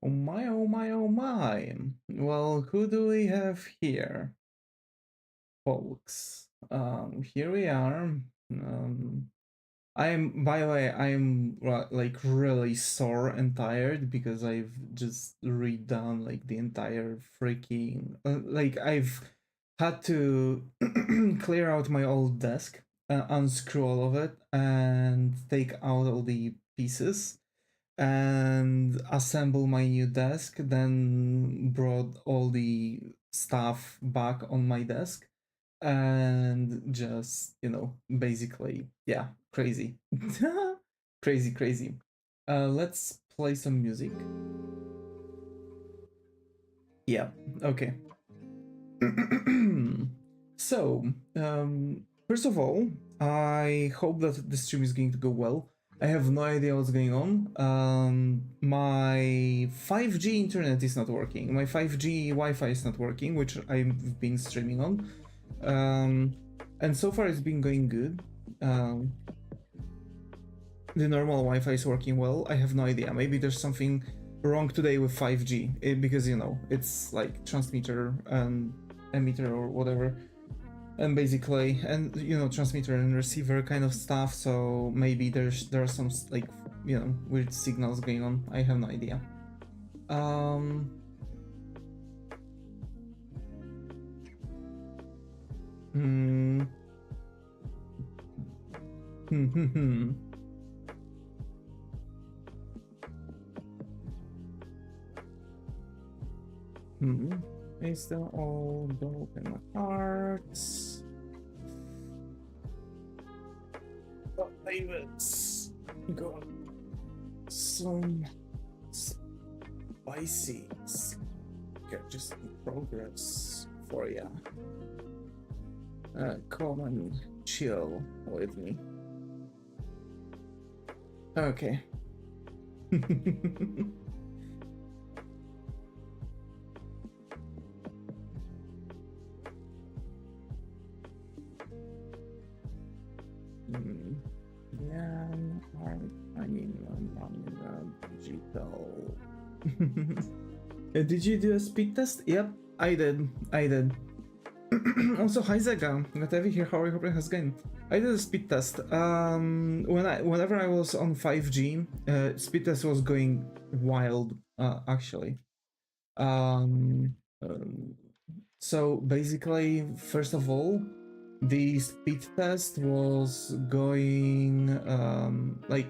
Oh my, oh my, oh my. Well, who do we have here, folks? Here we are. I'm, by the way, I'm like really sore and tired because I've just redone like the entire freaking, like I've had to clear out my old desk, unscrew all of it, and take out all the pieces and assemble my new desk, then brought all the stuff back on my desk and just, basically, yeah, crazy. Crazy, crazy. Let's play some music. Yeah, okay. So, first of all, I hope that the stream is going to go well. I have no idea what's going on. My 5G internet is not working. My 5G Wi-Fi is not working, which I've been streaming on. And so far it's been going good. The normal Wi-Fi is working well. I have no idea. Maybe there's something wrong today with 5G because it's like transmitter and emitter or whatever, and basically, and transmitter and receiver kind of stuff. So maybe there are some like weird signals going on. I have no idea. Is the old broken hearts? Oh, David's got some spices. Okay, just in progress for ya. Come and chill with me. Okay. Yeah, I mean, digital. Did you do a speed test? Yep, I did. Also, hi Zega, glad to have you here. How are you? Hope it has gone. I did a speed test. Whenever I was on 5G, speed test was going wild. Actually. So basically, first of all, the speed test was going like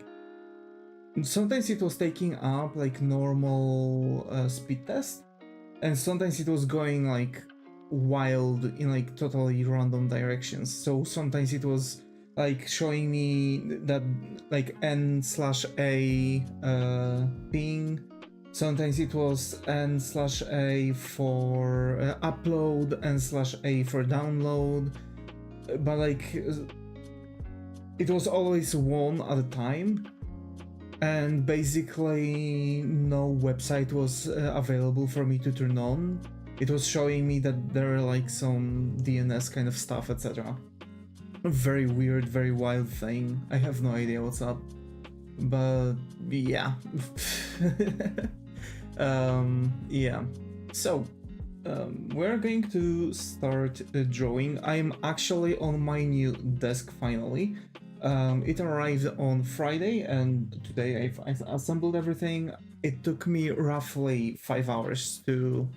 sometimes it was taking up like normal speed test, and sometimes it was going like wild in like totally random directions. So sometimes it was like showing me that like n/a ping. Sometimes it was n/a for upload, n/a for download, but like it was always one at a time, and basically no website was available for me to turn on. It was showing me that there are like some DNS kind of stuff, etc. A very weird, very wild thing. I have no idea what's up, but yeah. Yeah. So we're going to start drawing. I'm actually on my new desk finally. It arrived on Friday, and today I've assembled everything. It took me roughly 5 hours to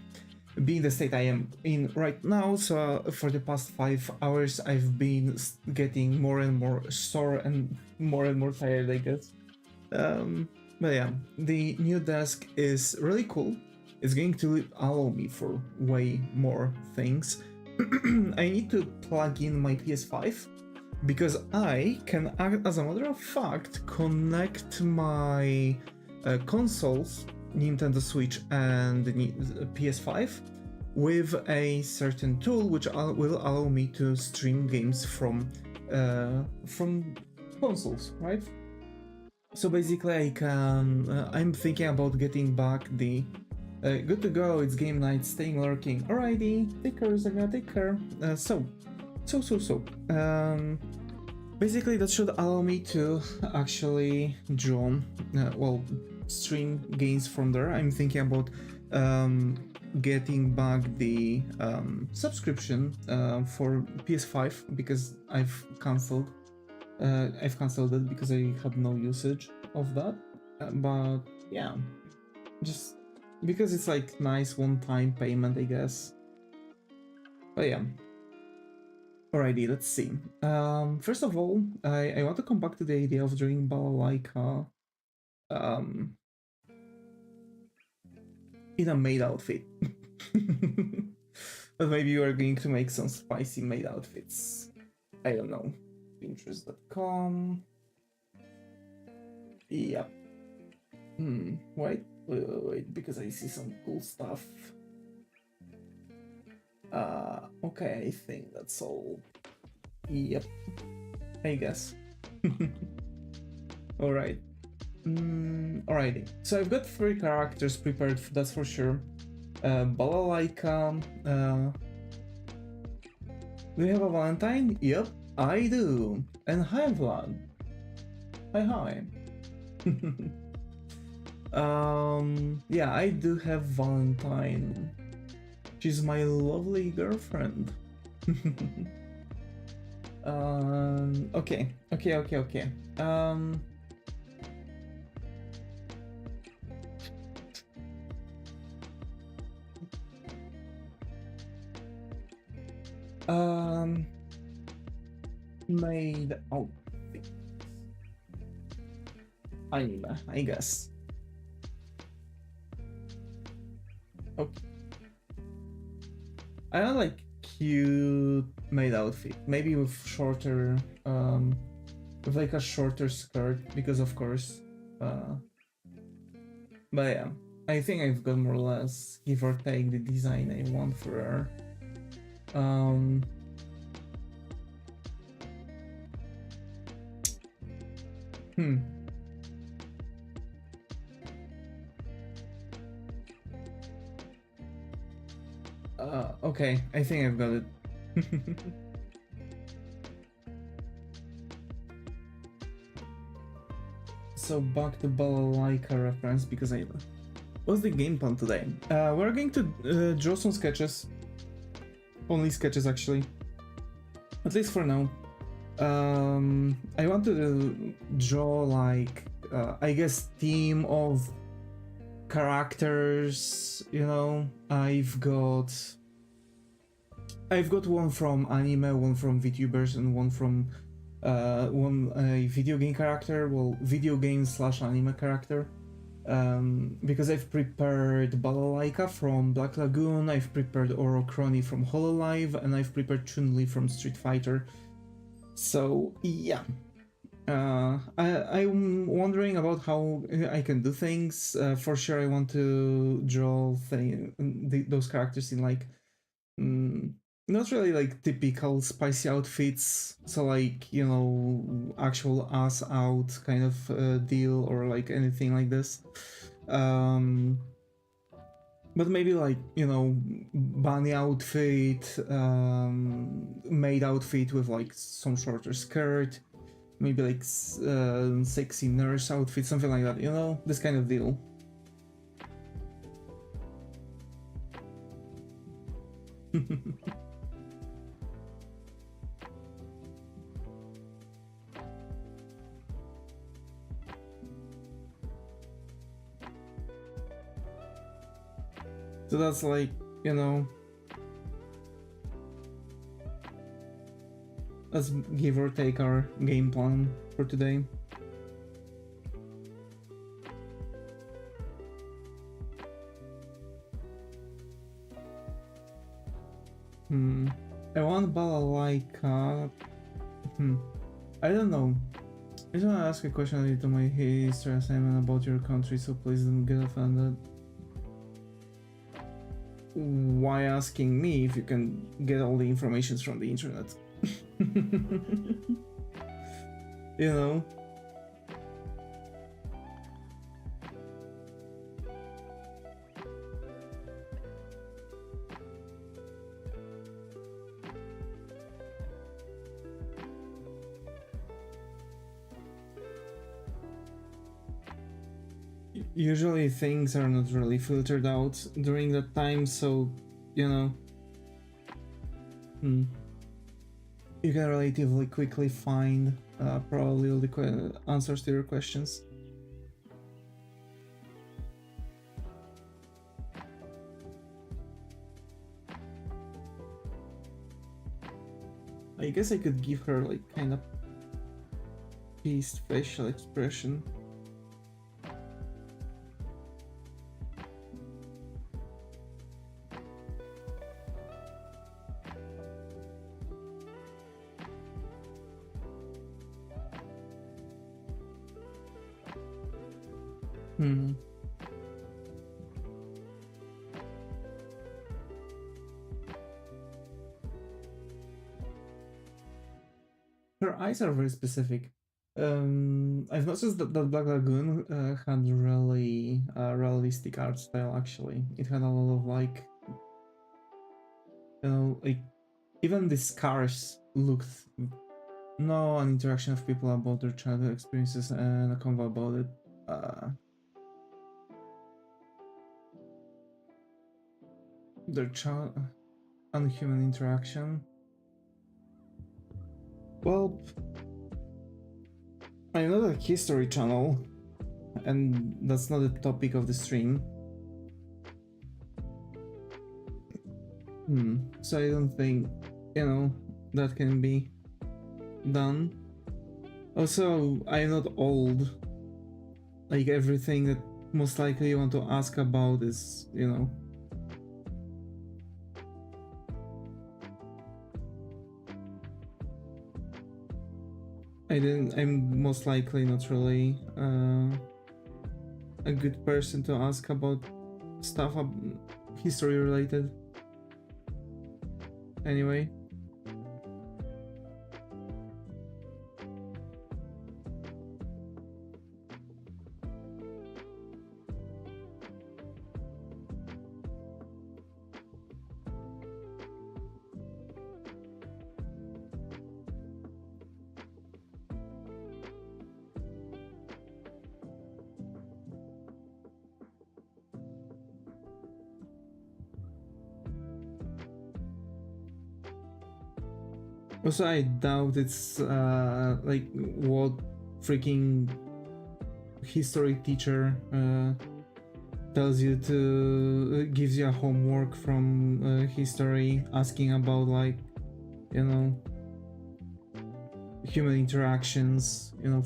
be in the state I am in right now. So for the past 5 hours, I've been getting more and more sore and more tired, I guess. But yeah, the new desk is really cool. It's going to allow me for way more things. I need to plug in my PS5 because I can, as a matter of fact, connect my consoles, Nintendo Switch and PS5, with a certain tool which will allow me to stream games from consoles, right? So basically, I can. I'm thinking about getting back the. Good to go. It's game night. Staying lurking. Alrighty, take care, Zaga. Take care. So. Basically, that should allow me to actually draw. Well, stream gains from there. I'm thinking about getting back the subscription for PS5 because I've cancelled it because I had no usage of that. But yeah, just because it's like nice one-time payment, I guess. But yeah. Alrighty, let's see. First of all, I want to come back to the idea of doing balalaika in a maid outfit. But maybe you are going to make some spicy maid outfits. I don't know. Pinterest.com. Yep. Wait, because I see some cool stuff. Okay, I think that's all. Yep. I guess. Alright. Alrighty. So I've got 3 characters prepared, that's for sure. Balalaika. Do you have a Valentine? Yep, I do. And hi, Vlad. Hi. Yeah, I do have Valentine. She's my lovely girlfriend. Okay. Made outfit. Anime, I guess. Okay. I don't like cute maid outfit. Maybe with shorter, with like a shorter skirt, because of course. But yeah, I think I've got more or less, give or take, the design I want for her. Okay, I think I've got it. So back to balalaika reference, because what's the game plan today? We're going to draw some sketches. Only sketches, actually. At least for now. I want to draw like, I guess, theme of characters, you know. I've got one from anime, one from VTubers, and one from a video game character, well, video game / anime character. Because I've prepared Balalaika from Black Lagoon, I've prepared Orochrony from Hololive, and I've prepared Chun-Li from Street Fighter. So yeah, I'm wondering about how I can do things. For sure, I want to draw those characters in like not really like typical spicy outfits, so like, you know, actual ass out kind of deal, or like anything like this. But maybe like, you know, bunny outfit, maid outfit with like some shorter skirt, maybe like sexy nurse outfit, something like that, you know, this kind of deal. So that's like, you know, let's give or take our game plan for today. I want balalaika. I don't know. I just want to ask a question related to my history assignment about your country, so please don't get offended. Why asking me if you can get all the information from the internet? You know? usually things are not really filtered out during that time, so you know, you can relatively quickly find probably all the answers to your questions. I guess I could give her like kind of pissed facial expression. Her eyes are very specific. I've noticed that Black Lagoon had really realistic art style. Actually, it had a lot of like, you know, like even the scars looked. No, an interaction of people about their childhood experiences and a convo about it. Their child and human interaction. Well, I'm not a history channel, and that's not the topic of the stream. So I don't think, you know, that can be done. Also, I'm not old. Like, everything that most likely you want to ask about is, you know, I'm most likely not really a good person to ask about stuff history related. Anyway. Also, I doubt it's like what freaking history teacher tells you to gives you a homework from history asking about, like, you know, human interactions, you know,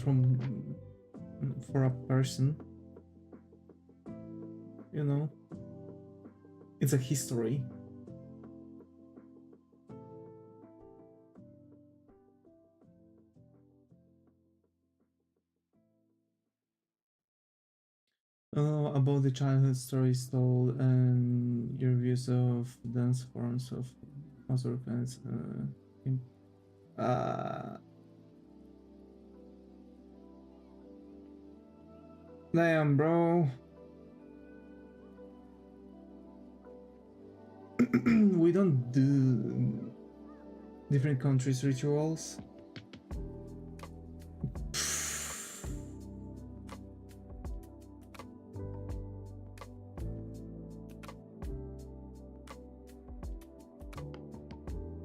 for a person, you know. It's a history. About the childhood stories told and your views of dance forms of other kinds. Damn, bro. We don't do different countries' rituals.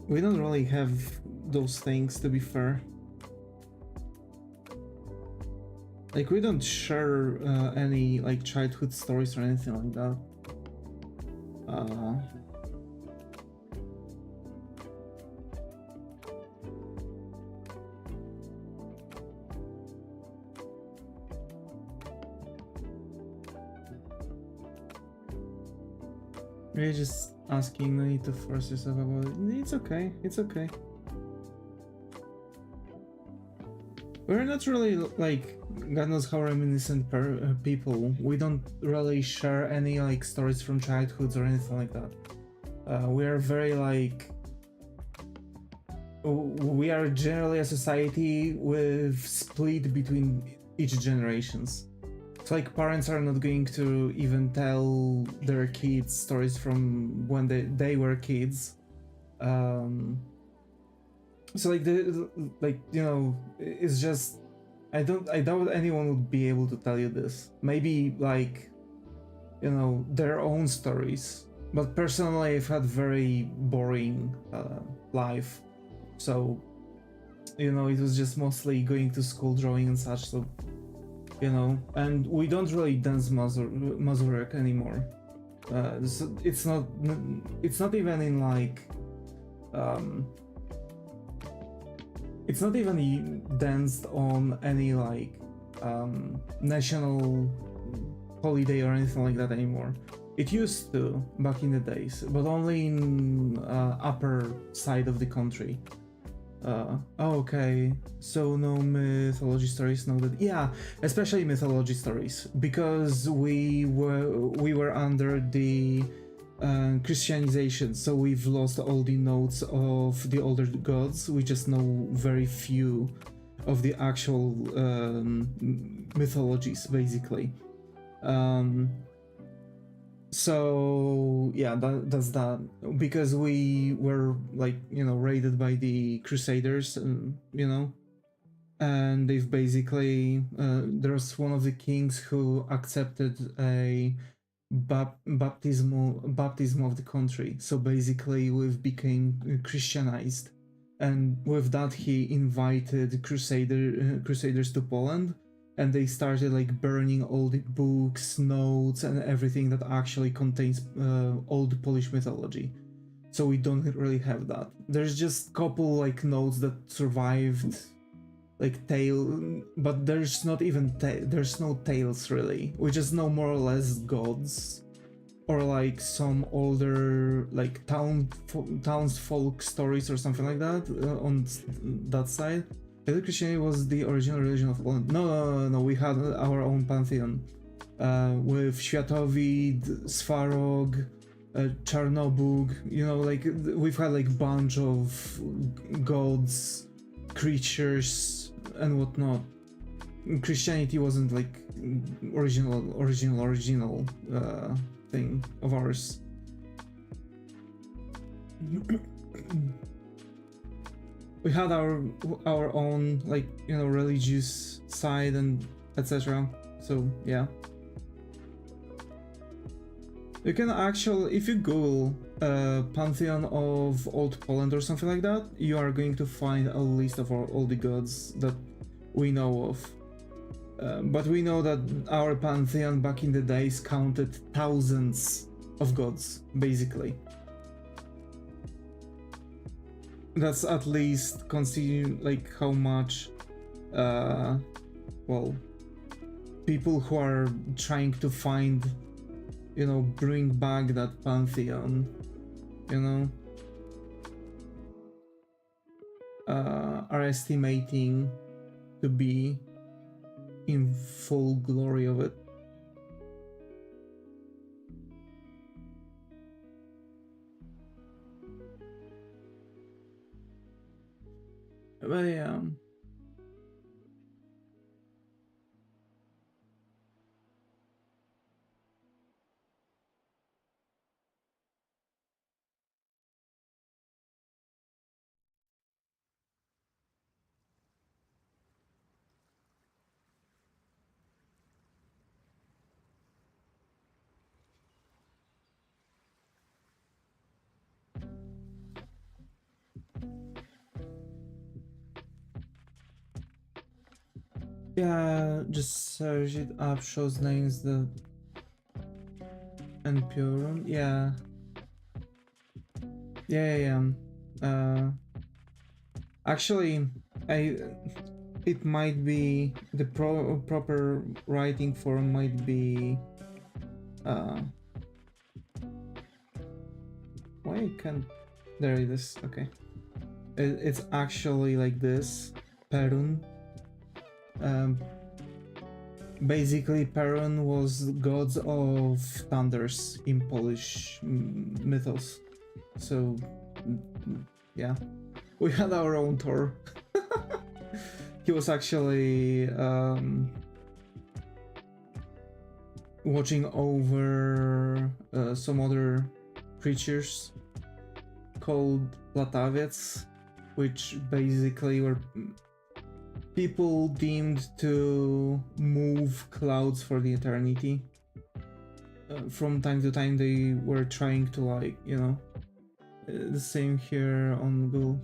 We don't really have those things, to be fair. Like, we don't share any like childhood stories or anything like that. You're just asking, no need to force yourself about it. It's okay, it's okay. We're not really like, God knows how reminiscent people. We don't really share any like stories from childhoods or anything like that. We are very like, we are generally a society with split between each generations. So like, parents are not going to even tell their kids stories from when they were kids. So like, you know, it's just I doubt anyone would be able to tell you this. Maybe like, you know, their own stories. But personally, I've had very boring life, so you know, it was just mostly going to school, drawing and such. So you know, and we don't really dance mazurek anymore. So it's not even in like it's not even danced on any like national holiday or anything like that anymore. It used to back in the days, but only in upper side of the country. Okay, so no mythology stories, no that. Yeah, especially mythology stories, because we were under the Christianization, so we've lost all the notes of the older gods. We just know very few of the actual mythologies, basically. So yeah, that's that, because we were like, you know, raided by the Crusaders, you know, and they've basically there's one of the kings who accepted a baptism of the country. So basically we've became Christianized, and with that he invited crusaders to Poland, and they started like burning all the books, notes, and everything that actually contains old Polish mythology. So we don't really have that. There's just couple like notes that survived, like tale, but there's not even there's no tales really. We just know more or less gods, or like some older like townsfolk stories or something like that on that side. Catholic Christianity was the original religion of Poland. No. We had our own pantheon with Światowid, Svarog, Czarnobóg. You know, like we've had like bunch of gods, creatures, and whatnot. Christianity wasn't like original thing of ours. We had our own like, you know, religious side and etc. So yeah, you can actually, if you Google pantheon of old Poland or something like that, you are going to find a list of all the gods that we know of. But we know that our pantheon back in the days counted thousands of gods, basically. That's at least considering like how much well, people who are trying to find, you know, bring back that pantheon, you know, are estimating to be in full glory of it. But yeah. Yeah, just search it up, shows names the and Purum. Yeah. Actually, it might be the proper writing form might be why can't, there it is. Okay, it's actually like this, Perun. Basically, Perun was gods of thunders in Polish mythos. So, yeah, we had our own Thor. He was actually watching over some other creatures called Latawiec, which basically were people deemed to move clouds for the eternity. From time to time they were trying to, like, you know, the same here on Google.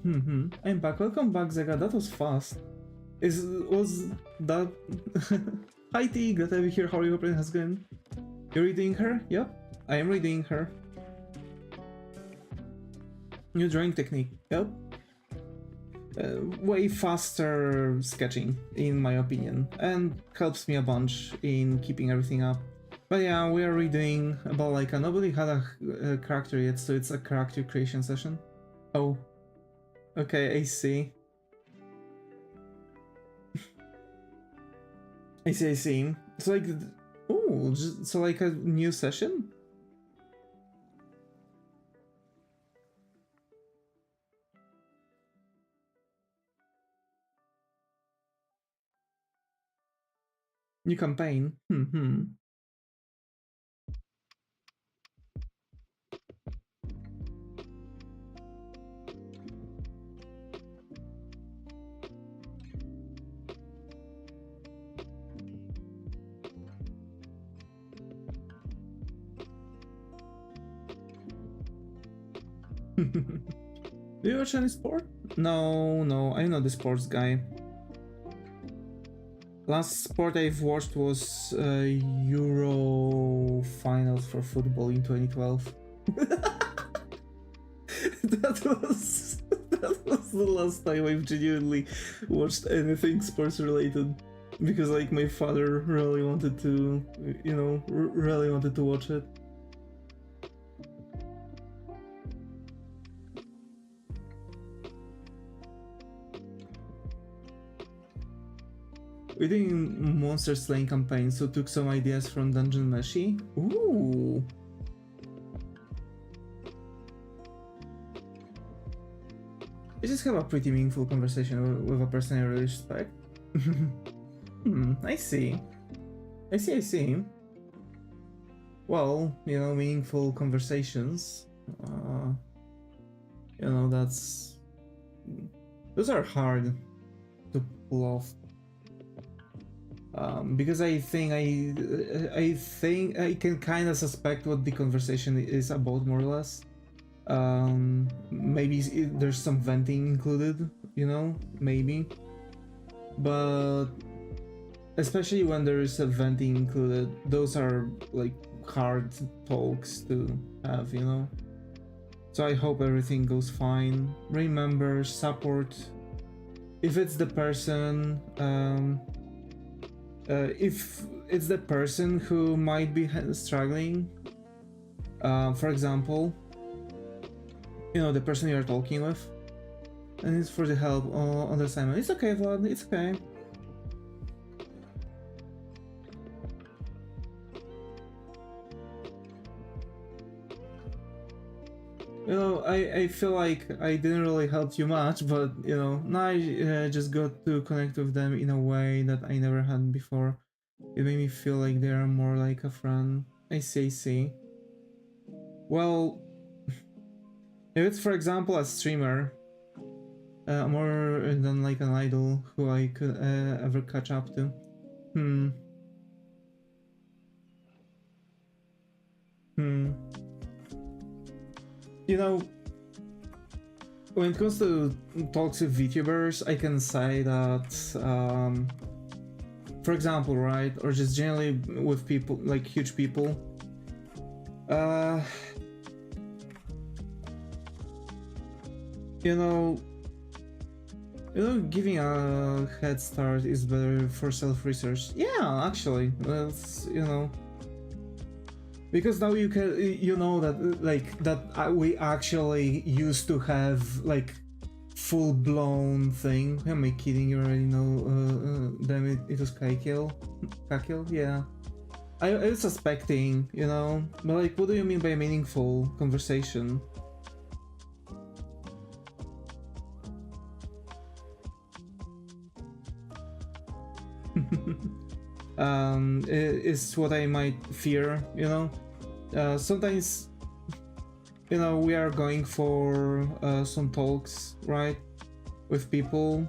I'm back. Welcome back, Zega. That was fast. Was that... Hi T, glad to be here. How are you? Hope it has gone. You're reading her? Yep, I am reading her. New drawing technique. Yep. Way faster sketching, in my opinion, and helps me a bunch in keeping everything up. But yeah, we are redoing Balalaika. Nobody had a character yet, so it's a character creation session. Oh. Okay, I see. I see. It's like... Oh, so like a new session? New campaign? Do you watch any sport? No, I'm not the sports guy. Last sport I've watched was Euro finals for football in 2012. that was the last time I've genuinely watched anything sports related, because like my father really wanted to, you know, really wanted to watch it. We're doing monster slaying campaign, so took some ideas from Dungeon Meshi. Ooh. I just have a pretty meaningful conversation with a person I really respect. I see. Well, you know, meaningful conversations. You know, those are hard to pull off. Because I think I can kind of suspect what the conversation is about, more or less. Maybe there's some venting included, you know, maybe. But especially when there is a venting included, those are like hard talks to have, you know. So I hope everything goes fine. Remember, support. If it's the person, if it's the person who might be struggling, for example, you know, the person you're talking with, and it's for the help on the assignment. It's okay, Vlad, it's okay. You know, I feel like I didn't really help you much, but, you know, now I just got to connect with them in a way that I never had before. It made me feel like they are more like a friend. I see. Well, if it's, for example, a streamer, more than like an idol who I could ever catch up to. You know, when it comes to talks with VTubers, I can say that, for example, right, or just generally with people, like huge people, you know, giving a head start is better for self-research. Yeah, actually, that's, you know. Because now you can, you know, that like that we actually used to have like full-blown thing. Am I kidding? You already know. Damn it was Kakil. Yeah. I was suspecting, you know, but like, what do you mean by meaningful conversation? Is what I might fear, you know. Sometimes, you know, we are going for some talks, right, with people,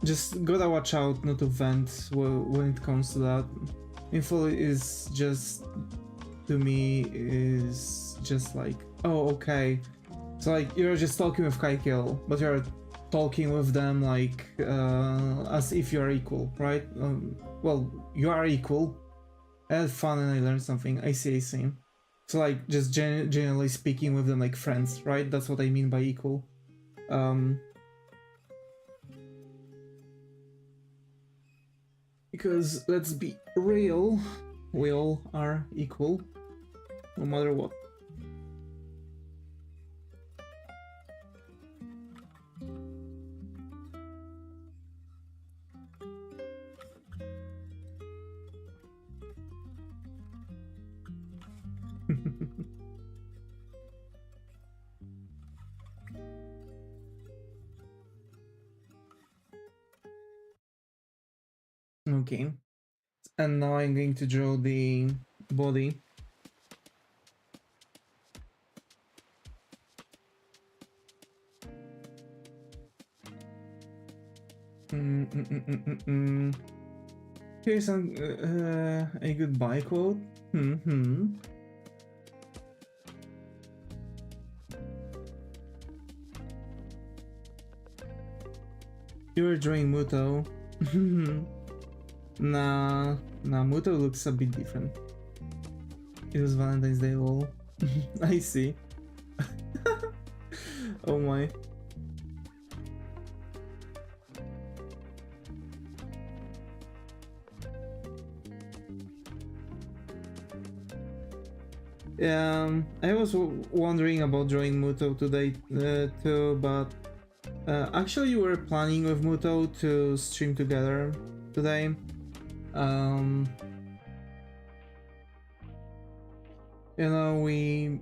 just gotta watch out not to vent when it comes to that. Info is just, to me, is just like, oh, okay. So like, you're just talking with Kaikil, but you're talking with them like, as if you're equal, right? Well, you are equal. I had fun and I learned something. I see. So like, just generally speaking with them like friends, right? That's what I mean by equal. Because let's be real, we all are equal, no matter what. Okay, and now I'm going to draw the body. Here's a goodbye quote. You were drawing Muto. Nah, Muto looks a bit different. It was Valentine's Day, lol. I see. Oh my. I was wondering about drawing Muto today too, but actually we were planning with Muto to stream together today. You know, we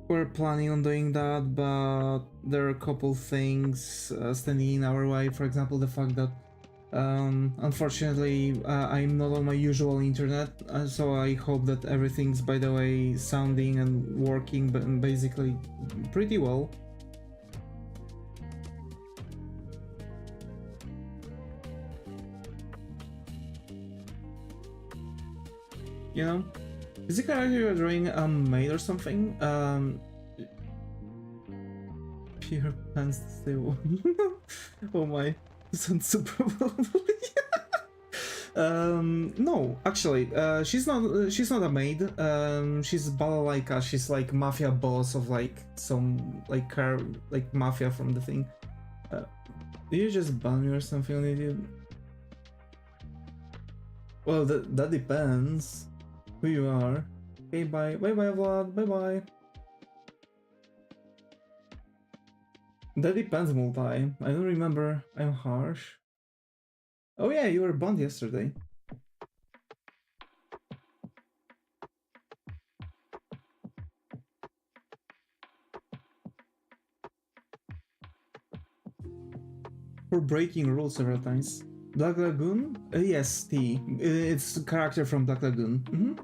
were planning on doing that, but there are a couple things standing in our way. For example, the fact that unfortunately I'm not on my usual internet, so I hope that everything's, by the way, sounding and working basically pretty well. You know? Is the character you're drawing a maid or something? Pure pants to stay warm. Oh my, sounds super lovely. No, actually, she's not a maid. She's balalaika. She's like mafia boss of like some like mafia from the thing. Do you just ban me or something on YouTube? Well, that depends who you are. Okay, bye Vlad, bye. That depends, multi. I don't remember. I'm harsh. Oh yeah, you were banned yesterday. For breaking rules several times. Black Lagoon? Yes, T. It's a character from Black Lagoon.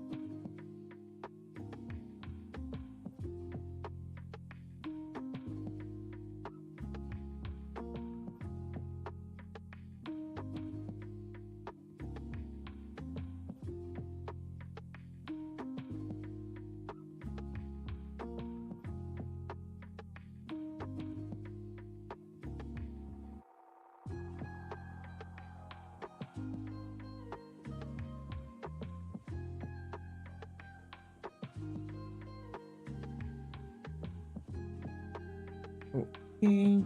Okay.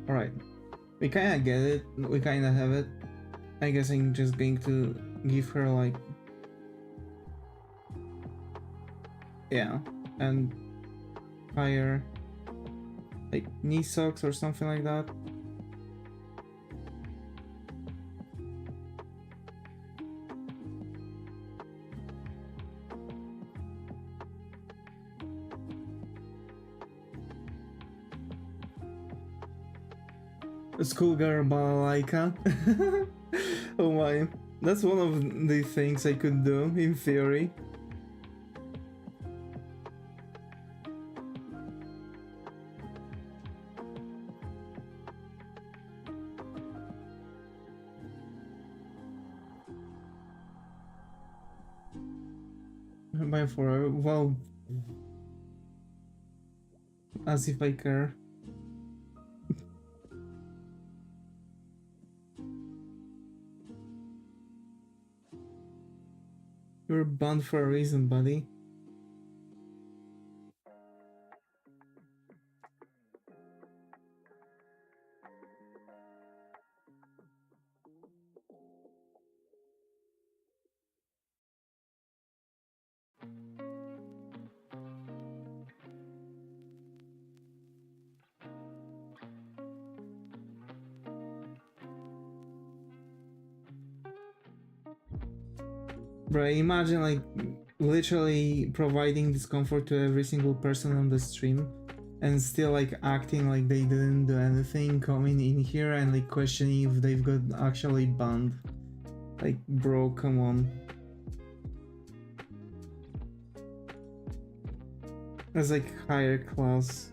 Alright. We kinda get it. We kinda have it. I guess I'm just going to give her like... Yeah. And hire like knee socks or something like that. Schoolgirl balalaika. Oh my, that's one of the things I could do in theory. By for well, as if I care. You're banned for a reason, buddy. Bro, imagine like literally providing discomfort to every single person on the stream and still like acting like they didn't do anything, coming in here and like questioning if they've got actually banned. Like, bro, come on. That's like higher class.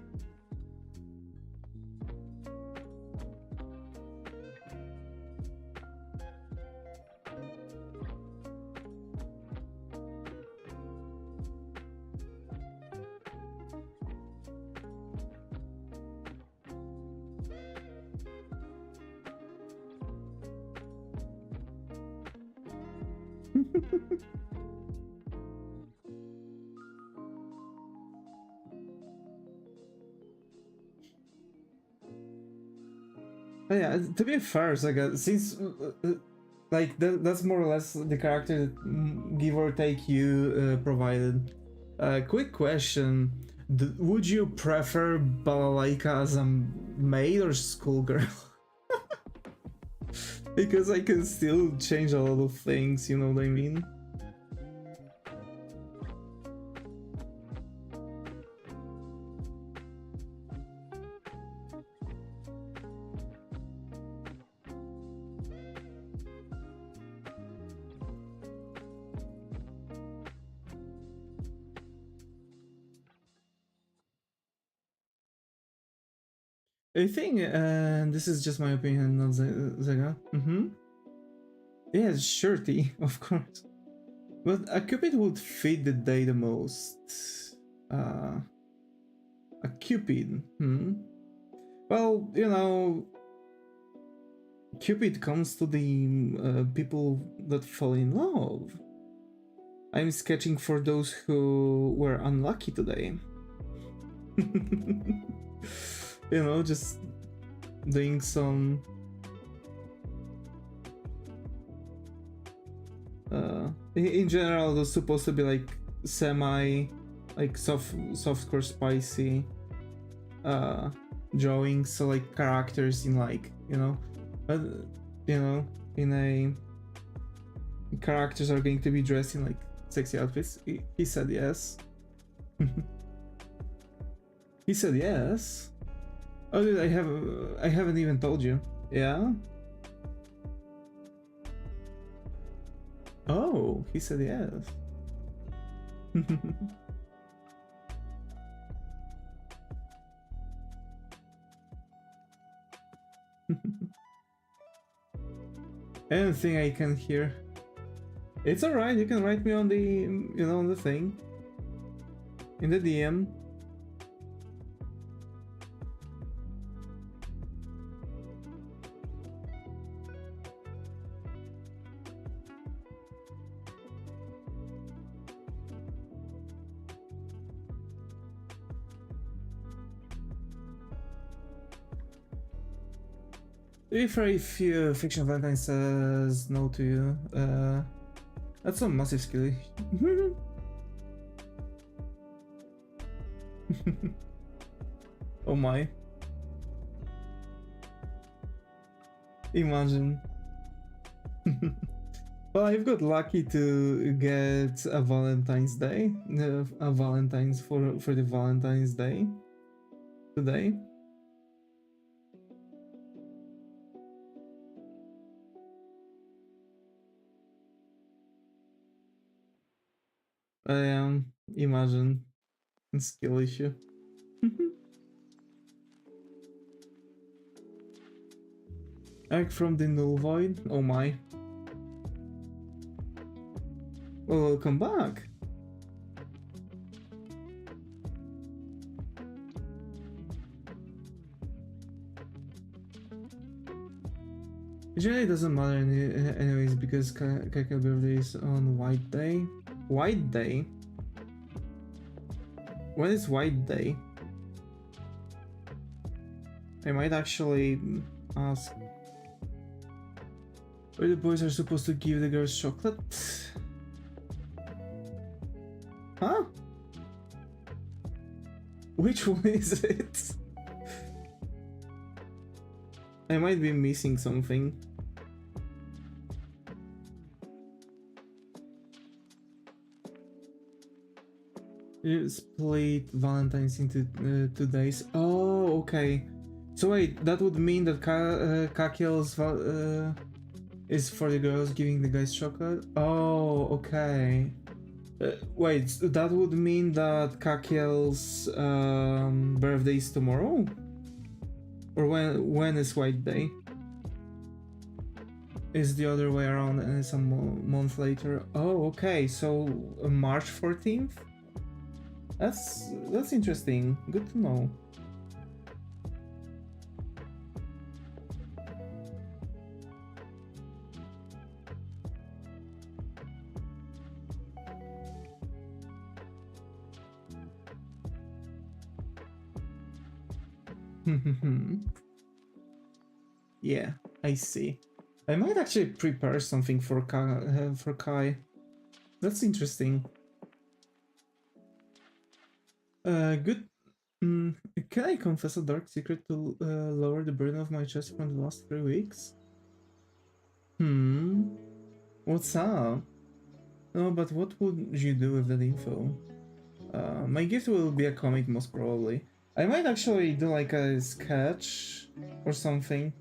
But yeah, to be fair, Saga, since like that's more or less the character that give or take you provided. Quick question: would you prefer Balalaika as a maid or schoolgirl? Because I can still change a lot of things, you know what I mean? I think, and this is just my opinion, not Zaga. Yeah, shirty, of course. But a Cupid would fit the day the most. A Cupid, Well, you know, Cupid comes to the people that fall in love. I'm sketching for those who were unlucky today. You know, just doing some in general those supposed to be like semi like softcore spicy drawings, so like characters in like, you know, but you know, in a characters are going to be dressed in like sexy outfits. He said yes. He said yes. Oh, dude, I haven't even told you. Yeah? Oh, he said yes. Anything I can hear. It's alright, you can write me on the, you know, on the thing. In the DM. If Fiction Valentine says no to you, that's a massive skill. Oh my. Imagine. Well, I've got lucky to get a Valentine's Day, a Valentine's for the Valentine's Day today. Imagine skill issue. Eric from the Null Void. Oh my. Well, welcome back. Usually it doesn't matter anyways because Kaka birthday is on White Day. White Day? When is White Day? I might actually ask. Where the boys are supposed to give the girls chocolate? Huh? Which one is it? I might be missing something. You split Valentine's into 2 days. Oh, okay. So wait, that would mean that Kakiel's is for the girls giving the guys chocolate? Oh, okay. Wait, so that would mean that Kakiel's birthday is tomorrow? Or when is White Day? Is the other way around and it's a month later? Oh, okay, so March 14th? That's interesting. Good to know. Yeah, I see. I might actually prepare something for Kai. That's interesting. Good. Can I confess a dark secret to lower the burden of my chest from the last 3 weeks? What's up? No, but what would you do with that info? My gift will be a comic, most probably. I might actually do like a sketch or something.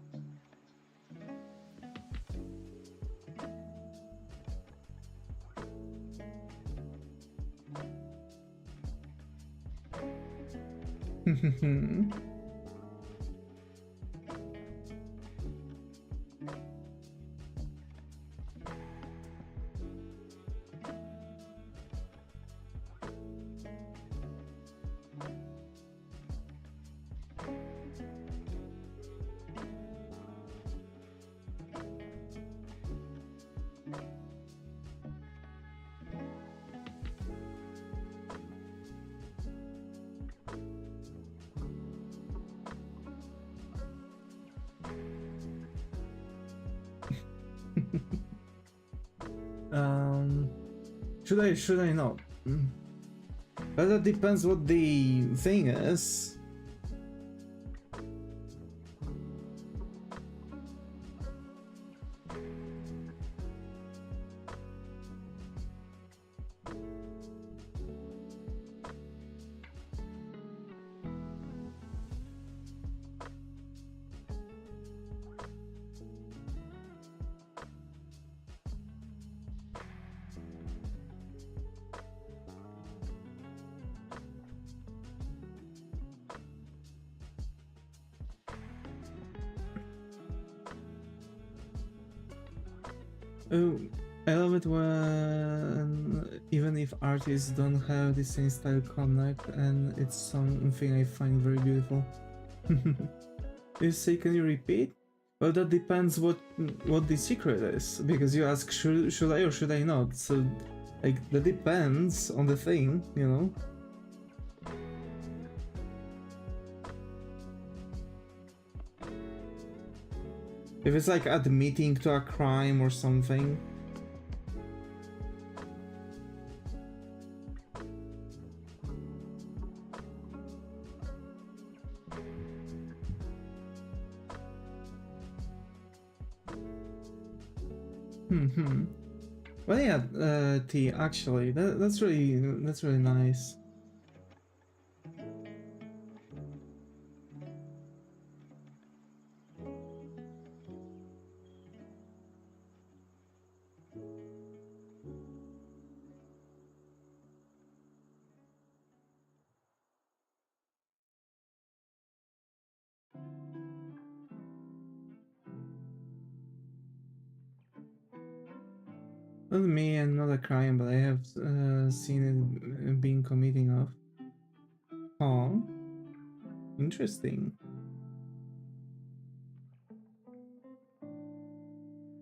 Should I not? But that depends what the thing is. Oh, I love it when even if artists don't have the same style connect, and it's something I find very beautiful. You say, can you repeat? Well, that depends what the secret is, because you ask should I or should I not. So, like, that depends on the thing, you know. If it's like admitting to a crime or something. Well, yeah, T. Actually, that's really nice. Not me and not a crime, but I have seen it being committing of. Oh, interesting.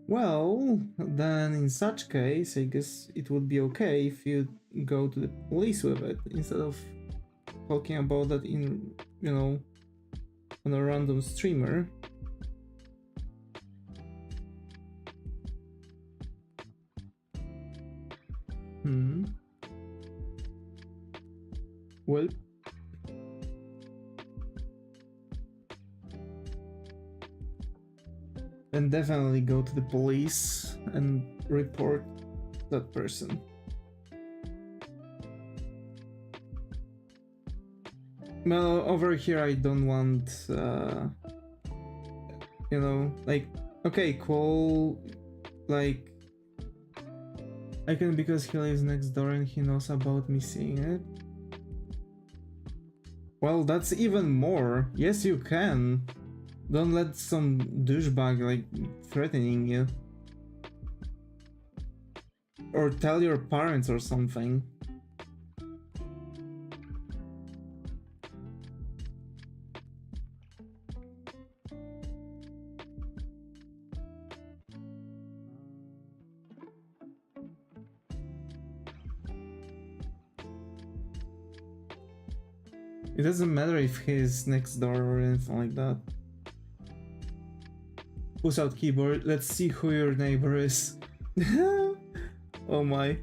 Well, then in such case, I guess it would be okay if you go to the police with it instead of talking about that in, you know, on a random streamer. Well, then definitely go to the police and report that person. Well, over here I don't want, you know, like, okay, cool, like, I can because he lives next door and he knows about me seeing it. Well, that's even more. Yes, you can. Don't let some douchebag, like, threatening you. Or tell your parents or something. It doesn't matter if he's next door or anything like that. Who's out keyboard? Let's see who your neighbor is. Oh my.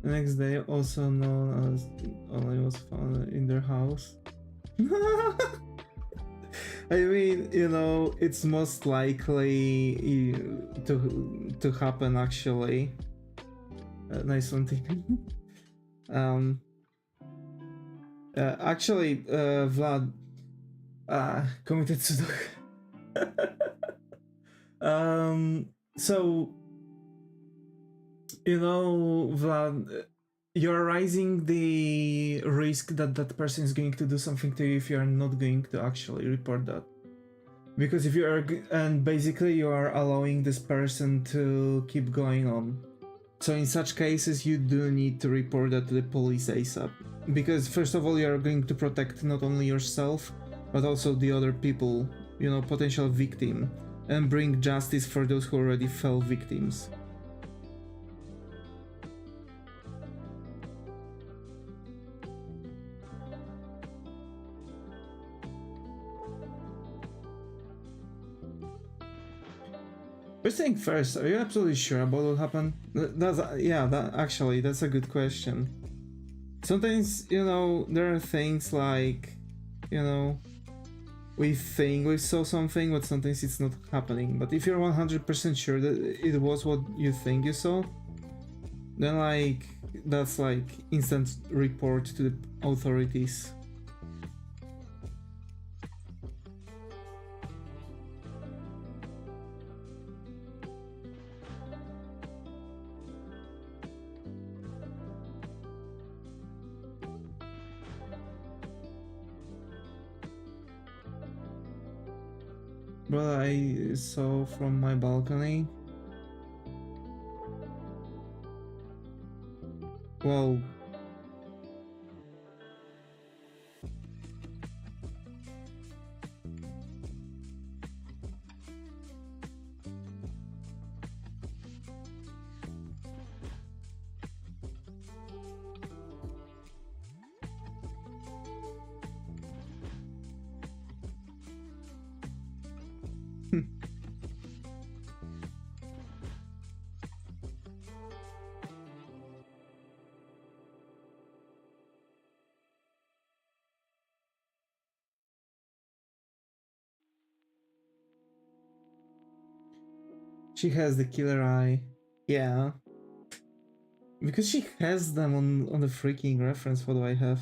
The next day, also known as Ollie was found in their house. I mean, you know, it's most likely to happen actually. Nice one, Tim. Actually, Vlad committed sudoku. So, you know, Vlad, you're raising the risk that that person is going to do something to you if you're not going to actually report that. Because if you are, and basically you are allowing this person to keep going on. So in such cases, you do need to report that to the police ASAP. Because first of all, you are going to protect not only yourself, but also the other people, you know, potential victim, and bring justice for those who already fell victims. First thing first, are you absolutely sure about what happened? That's a good question. Sometimes, you know, there are things like, you know, we think we saw something, but sometimes it's not happening. But if you're 100% sure that it was what you think you saw, then like, that's like instant report to the authorities. Well, I saw from my balcony. Well, she has the killer eye. Yeah. Because she has them on the freaking reference photo I have.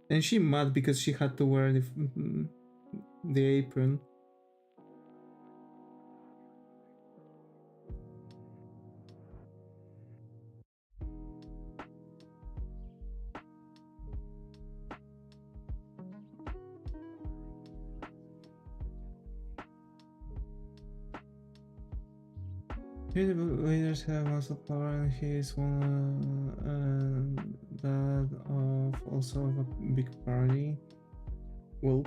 And she mad because she had to wear the apron. Here the leaders have muscle power and he is one that of also of a big party. Well,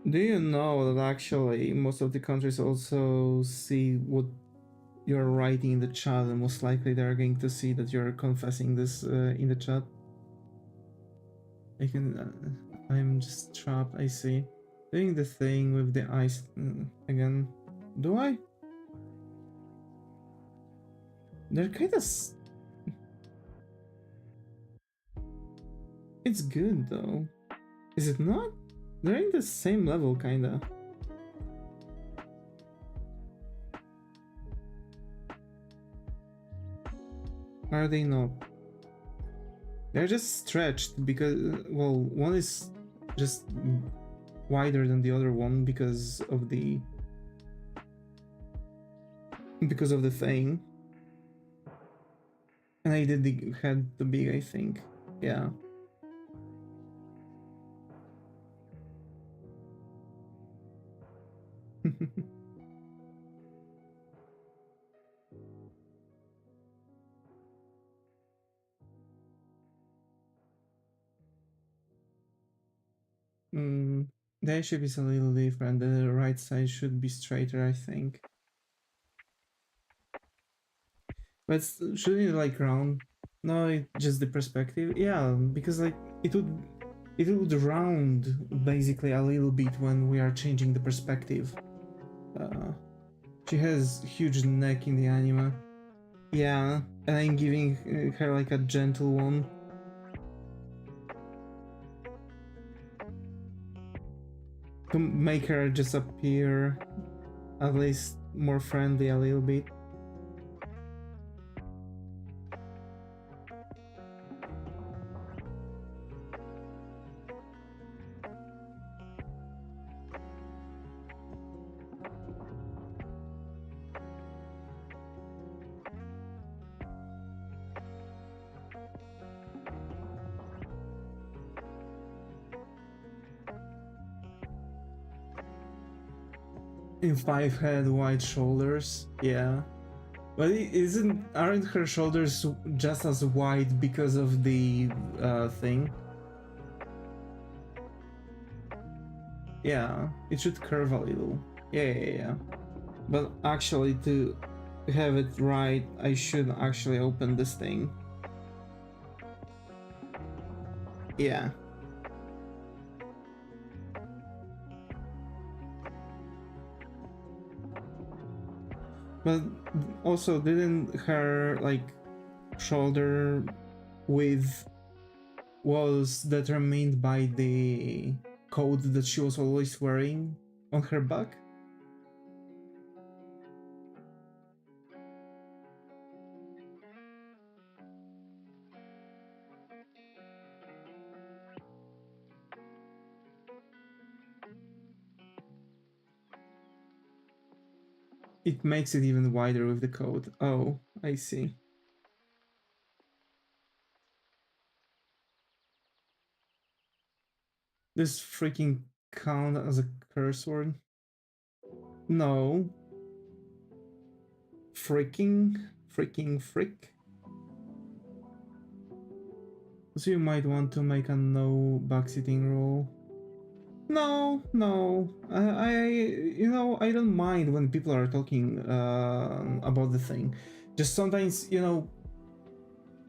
do you know that actually most of the countries also see what you're writing in the chat, and most likely they're going to see that you're confessing this in the chat? I can. I'm just trapped. I see. Doing the thing with the ice again. Do I? They're kind of. It's good though. Is it not? They're in the same level, kinda. Are they not? They're just stretched because, well, one is just wider than the other one because of the thing. And I did the head too big, I think. Yeah. The shape is a little different. The right side should be straighter, I think. But shouldn't it like round? No, just the perspective. Yeah, because like it would round basically a little bit when we are changing the perspective. She has huge neck in the anime. Yeah, and I'm giving her like a gentle one. To make her just appear at least more friendly a little bit. In 5 had wide shoulders, yeah. But aren't her shoulders just as wide because of the thing? Yeah, it should curve a little. Yeah. But actually, to have it right, I should actually open this thing. Yeah. But also, didn't her like shoulder width was determined by the coat that she was always wearing on her back? It makes it even wider with the coat. Oh, I see. This freaking count as a curse word? No. Freaking frick. So you might want to make a no backseating rule. No. I don't mind when people are talking about the thing. Just sometimes,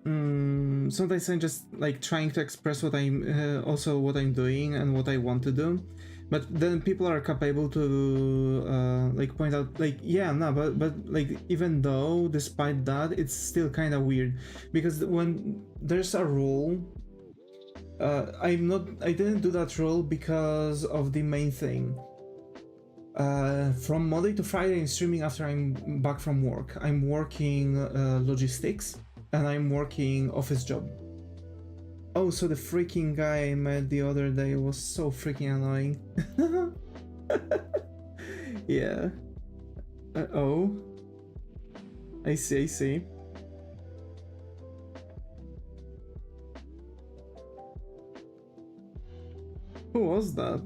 sometimes I'm just like trying to express what I'm also what I'm doing and what I want to do. But then people are capable to like point out like, yeah, no, but like, even though despite that, it's still kind of weird, because when there's a rule, I didn't do that rule because of the main thing. From Monday to Friday I'm streaming after I'm back from work. I'm working logistics and I'm working office job. Oh, so the freaking guy I met the other day was so freaking annoying. Yeah. Oh. I see, I see. Who was that?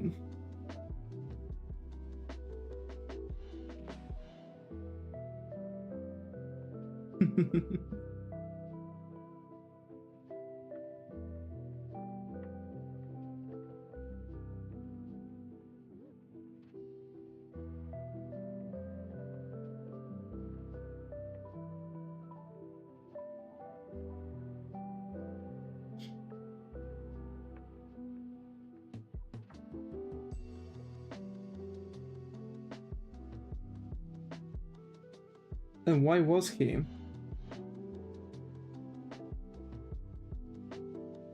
And why was he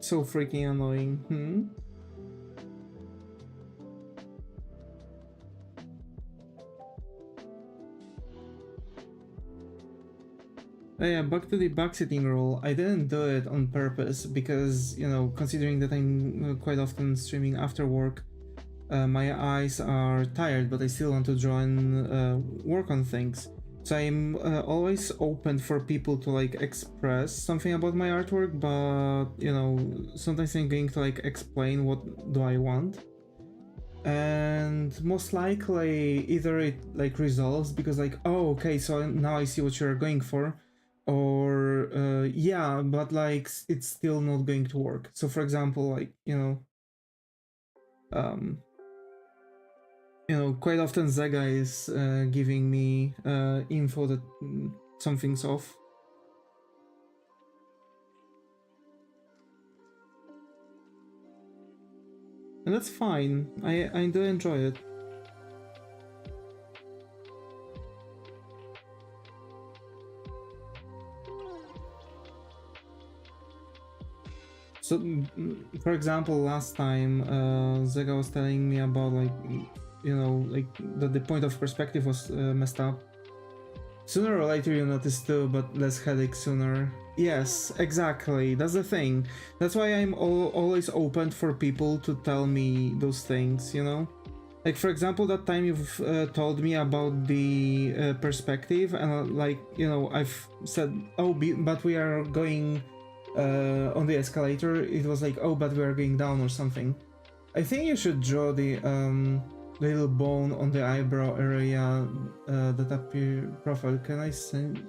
so freaking annoying? Oh yeah, back to the backseating rule. I didn't do it on purpose because, you know, considering that I'm quite often streaming after work, my eyes are tired, but I still want to draw and work on things. So I'm always open for people to like express something about my artwork, but you know, sometimes I'm going to like explain what do I want. And most likely either it like resolves because like, oh, okay, so now I see what you're going for, or yeah, but like it's still not going to work. So for example, like, quite often Zega is giving me info that something's off. And that's fine. I do enjoy it. So, for example, last time Zega was telling me about like, like that the point of perspective was messed up. Sooner or later you notice too, but less headache sooner. Yes, exactly. That's the thing. That's why I'm always open for people to tell me those things, you know? Like, for example, that time you've told me about the perspective, and like, I've said, oh, but we are going on the escalator. It was like, oh, but we are going down or something. I think you should draw the little bone on the eyebrow area that appear profile. Can I send?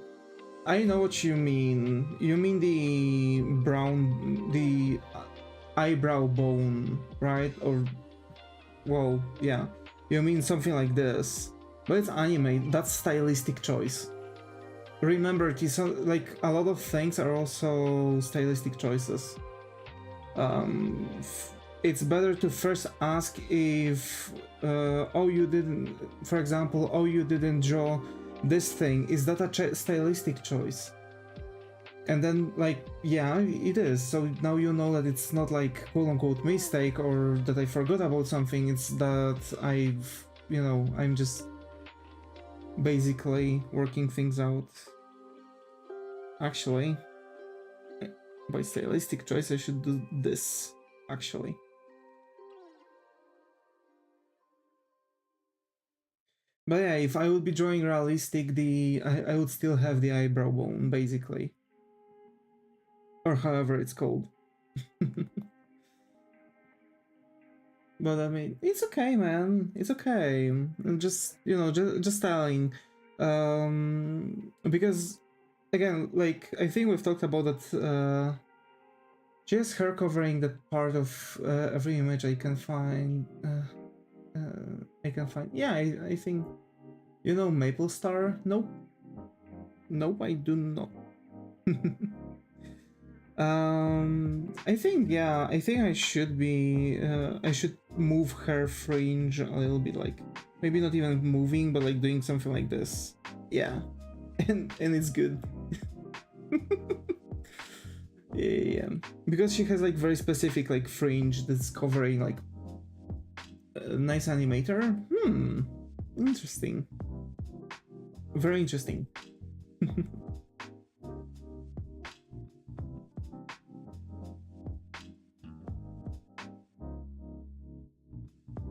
I know what you mean. You mean the eyebrow bone, right? Or, well, yeah. You mean something like this. But it's anime, that's stylistic choice. Remember, it's like a lot of things are also stylistic choices. It's better to first ask if, oh, you didn't, for example, oh, you didn't draw this thing, is that a stylistic choice? And then, like, yeah, it is. So now you know that it's not like quote-unquote mistake or that I forgot about something, it's that I'm just basically working things out. Actually, by stylistic choice, I should do this, actually. But yeah, if I would be drawing realistic, I would still have the eyebrow bone, basically. Or however it's called. But I mean, it's okay, man. It's okay. I'm just, just telling. Because, again, like, I think we've talked about that, just her covering that part of every image I can find. Yeah, I think, Maple Star? Nope. Nope, I do not. I think, yeah, I think I should be, I should move her fringe a little bit, like, maybe not even moving, but like doing something like this. Yeah, and it's good. Yeah, because she has like very specific like fringe that's covering like a nice animator. Interesting. Very interesting.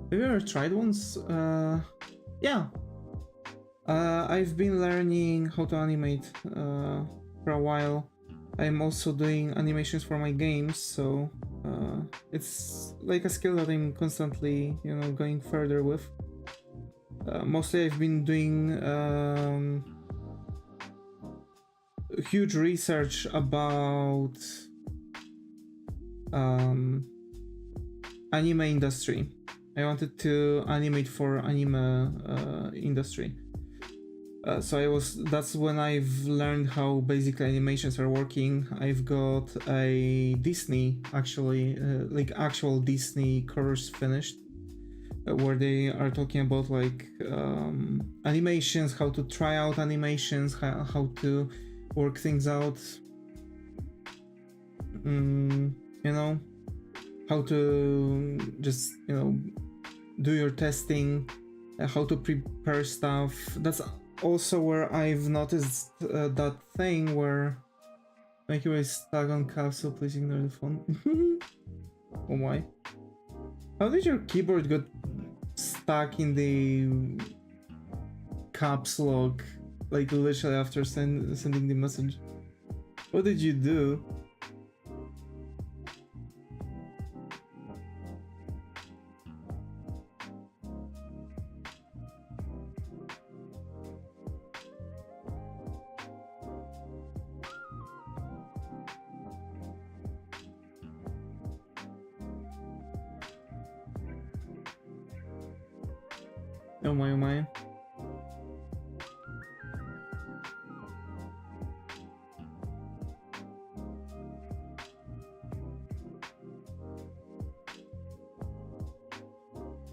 Have you ever tried once? Yeah. I've been learning how to animate for a while. I'm also doing animations for my games, so it's like a skill that I'm constantly, you know, going further with. Mostly I've been doing huge research about anime industry. I wanted to animate for anime industry. So that's when I've learned how basically animations are working. I've got a Disney, actually, like actual Disney course finished, where they are talking about like animations, how to try out animations, how to work things out, you know, how to just, you know, do your testing, how to prepare stuff. That's also where I've noticed that thing where make your way stuck on capsule, please ignore the phone. Oh my. How did your keyboard get stuck in the caps lock, like literally after sending the message? What did you do? Oh my, oh my.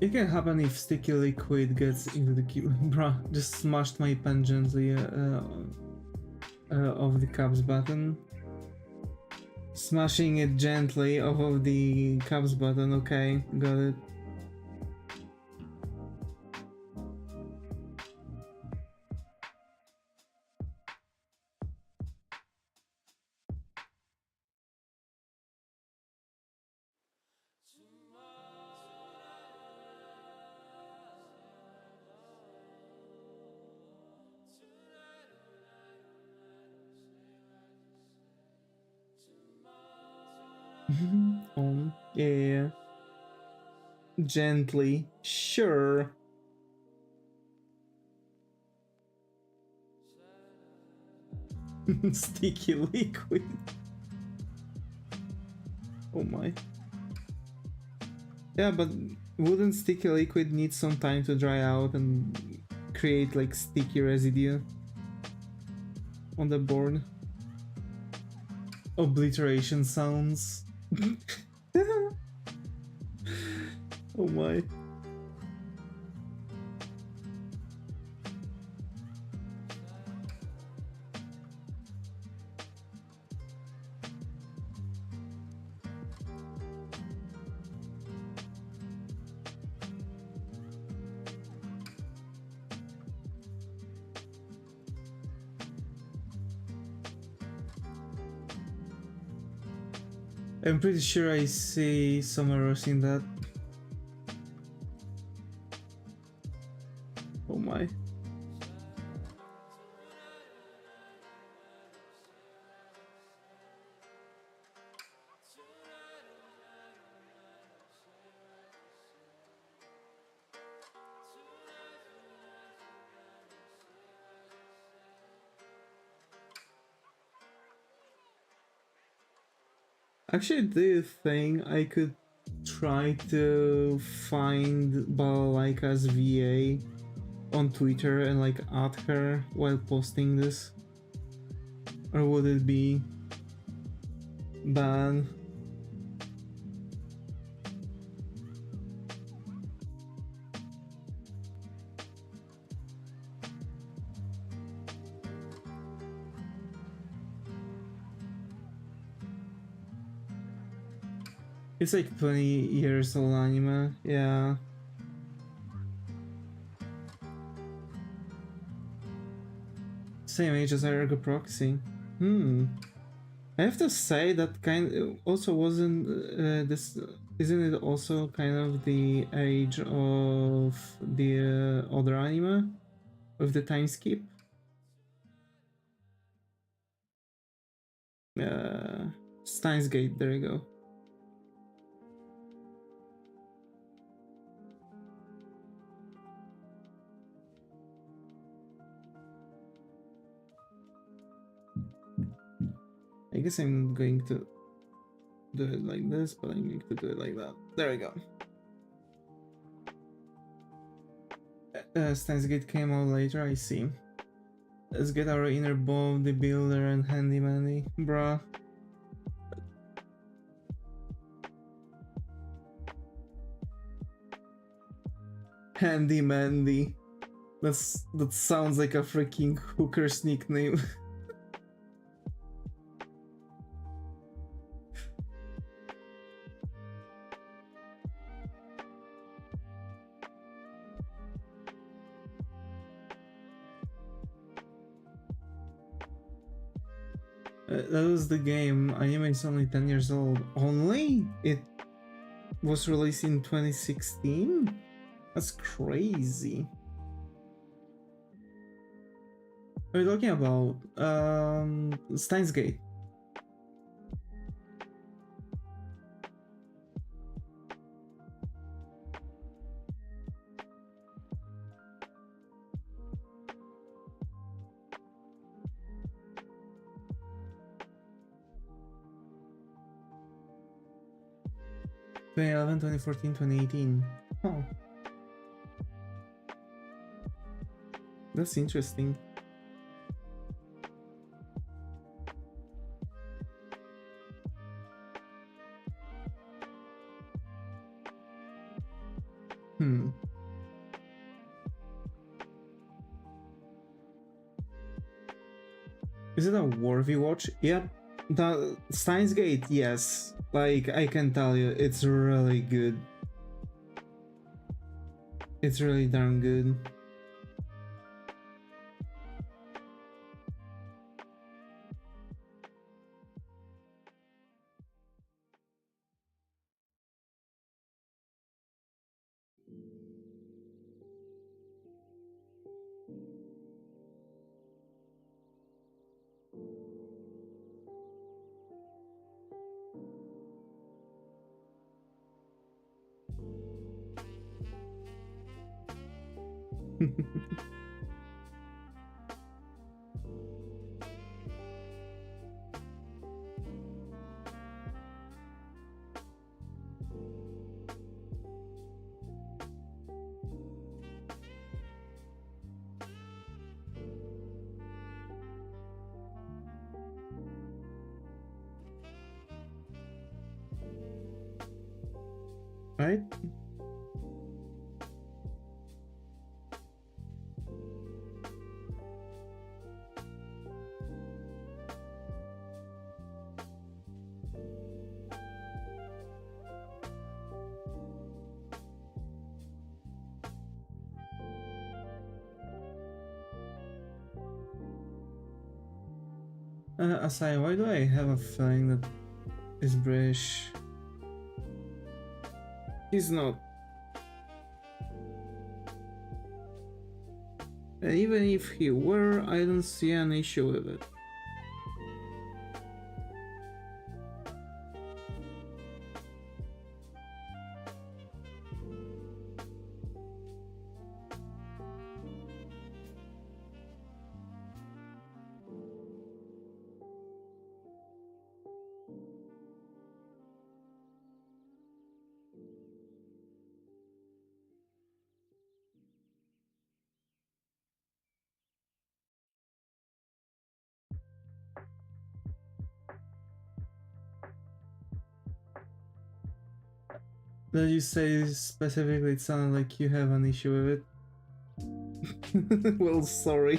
It can happen if sticky liquid gets into the keyboard. Bruh, just smashed my pen gently off the caps button. Smashing it gently off of the caps button, okay, got it. Yeah. Gently, sure. Sticky liquid. Oh my. Yeah, but wouldn't sticky liquid need some time to dry out and create like sticky residue on the board? Obliteration sounds. Oh my. I'm pretty sure I see some errors in that. Oh my. Actually, do you think I could try to find Balalaika's VA on Twitter and like add her while posting this? Or would it be bad? It's like 20 years old anime, yeah. Same age as Ergo Proxy. I have to say that kind also wasn't this. Isn't it also kind of the age of the other anime with the time skip? Steins Gate. There you go. I guess I'm going to do it like this, but I'm going to do it like that. There we go. Steins Gate came out later, I see. Let's get our inner bodybuilder and handyman, bruh. Handymandy. That sounds like a freaking hooker's nickname. That was the game. Anime is only 10 years old. Only? It was released in 2016? That's crazy. What are you talking about? Steins Gate. Twenty 2014, 2018. Oh. That's interesting. Is it a worthy watch? Yep. The Steins Gate, yes. Like, I can tell you, it's really good. It's really darn good. Right? Asai, why do I have a feeling that is British? He's not. And even if he were, I don't see an issue with it. Did you say specifically it sounded like you have an issue with it? Well, sorry.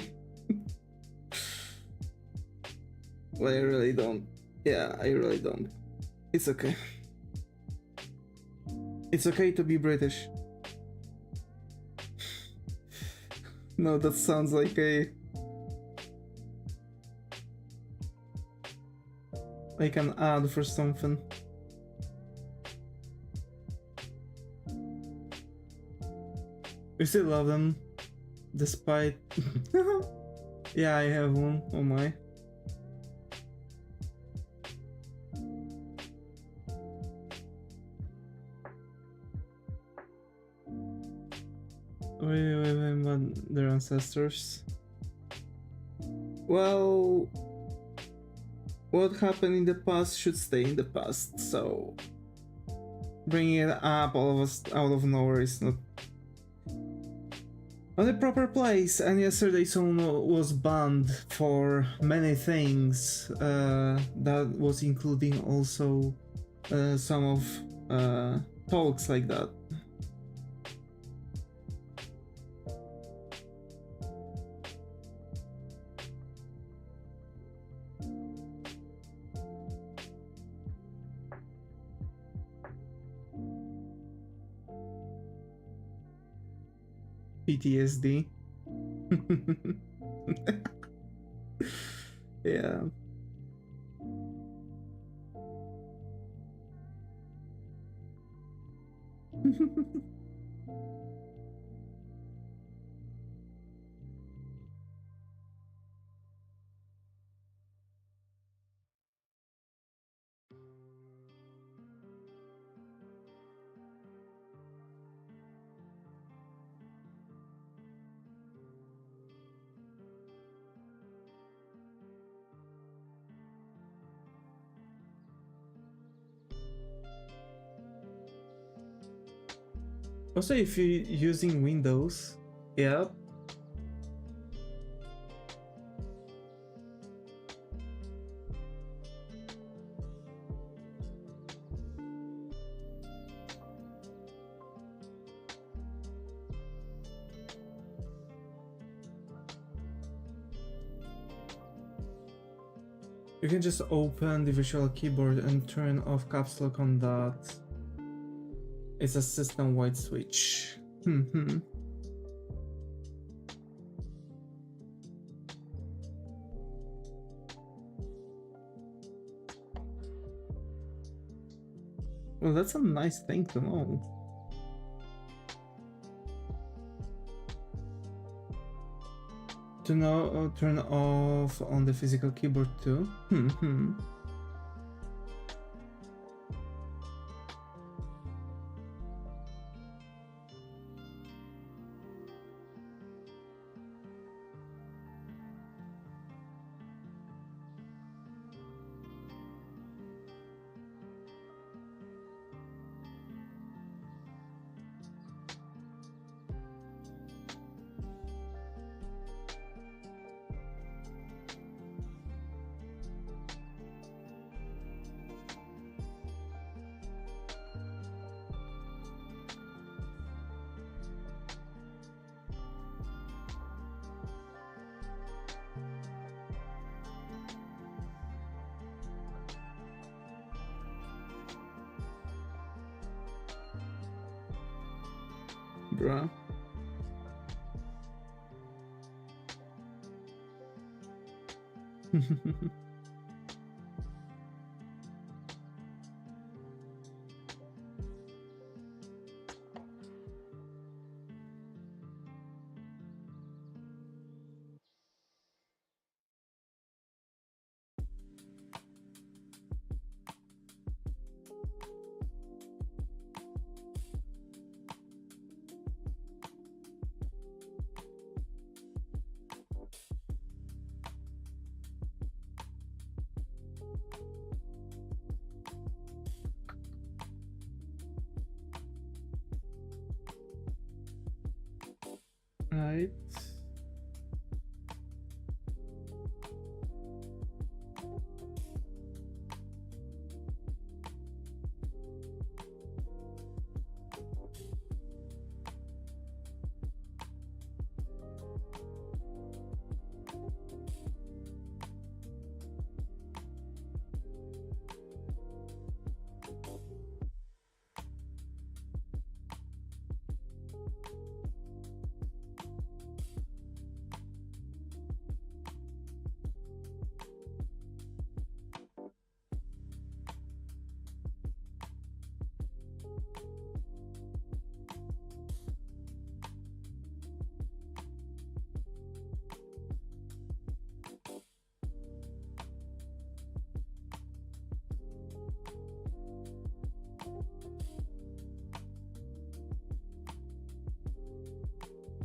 Well, I really don't. Yeah, I really don't. It's okay. It's okay to be British. No, that sounds like an ad for something. We still love them, despite. Yeah, I have one. Oh my. Wait, but their ancestors. Well, what happened in the past should stay in the past, so bringing it up all of us out of nowhere is not on the proper place. And yesterday someone was banned for many things, that was including also some of talks like that. PTSD. Yeah. Also, if you're using Windows, yeah. You can just open the virtual keyboard and turn off caps lock on that. It's a system-wide switch. Well, that's a nice thing to know. To know, turn off on the physical keyboard too. Bruh. Right.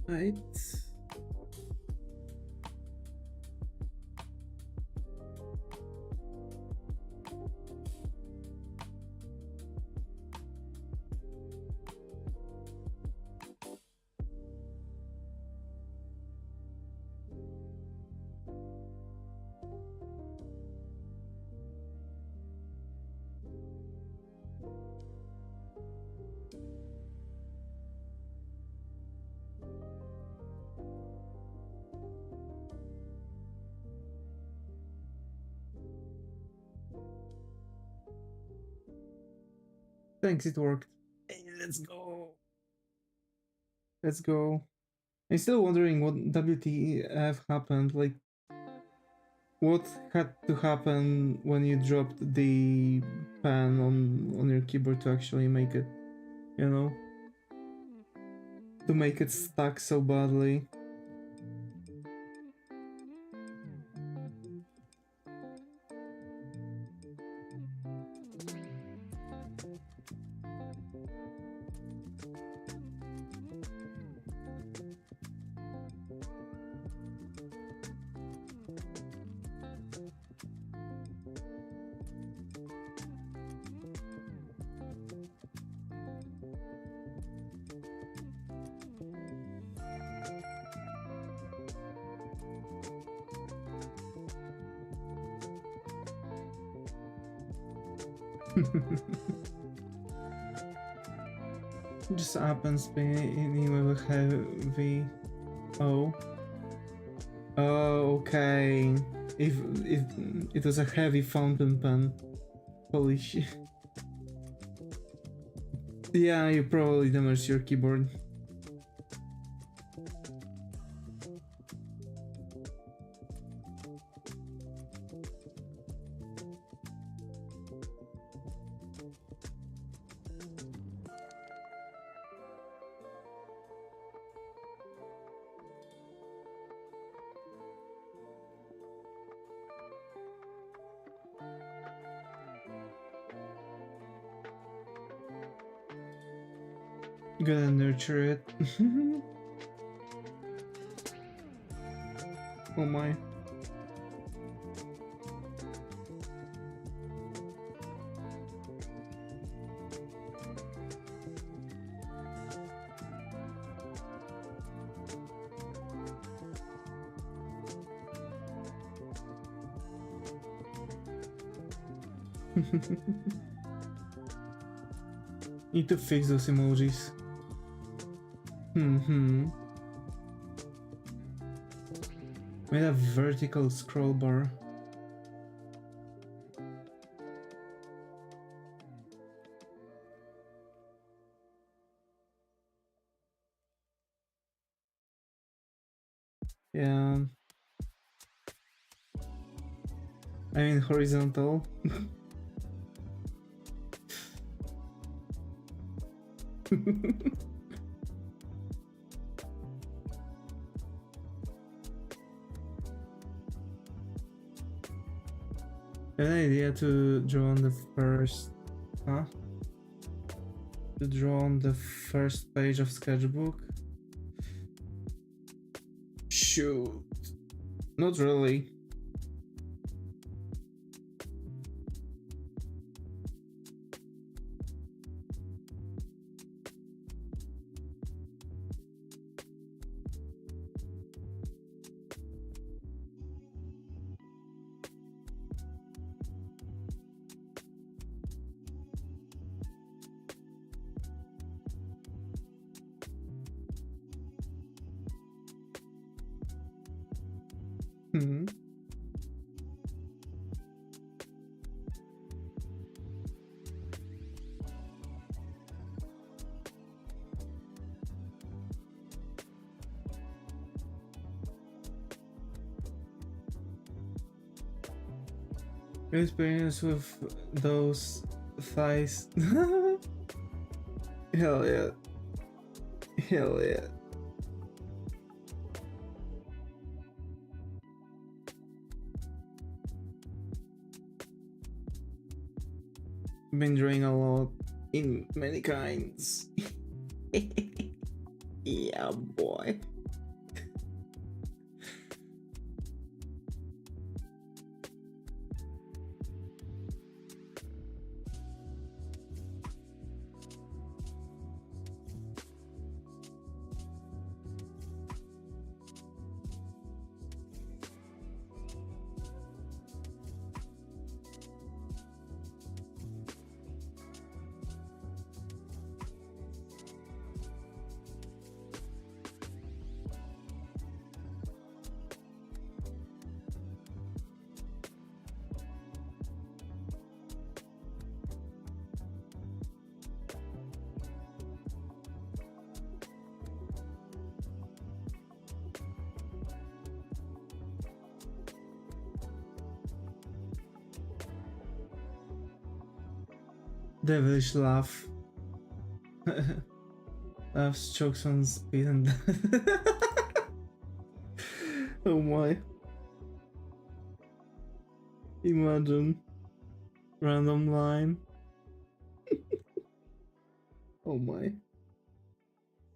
Right. Thanks, it worked. Hey, let's go. Let's go. I'm still wondering what WTF happened. Like, what had to happen when you dropped the pen on your keyboard to actually make it, you know? To make it stuck so badly. Just happens being with a heavy. Oh. Oh, okay. If it was a heavy fountain pen. Holy shit. Yeah, you probably damaged your keyboard. Gotta nurture it. Oh my. Need to fix those emojis. Made a vertical scroll bar. Yeah. I mean horizontal. An idea to draw on the first... Huh? To draw on the first page of sketchbook? Shoot. Not really. Experience with those thighs. Hell yeah. Hell yeah. Been drawing a lot in many kinds. Yeah, boy. Devilish laugh. Laughs, chokes on speed and oh my. Imagine. Random line. Oh my.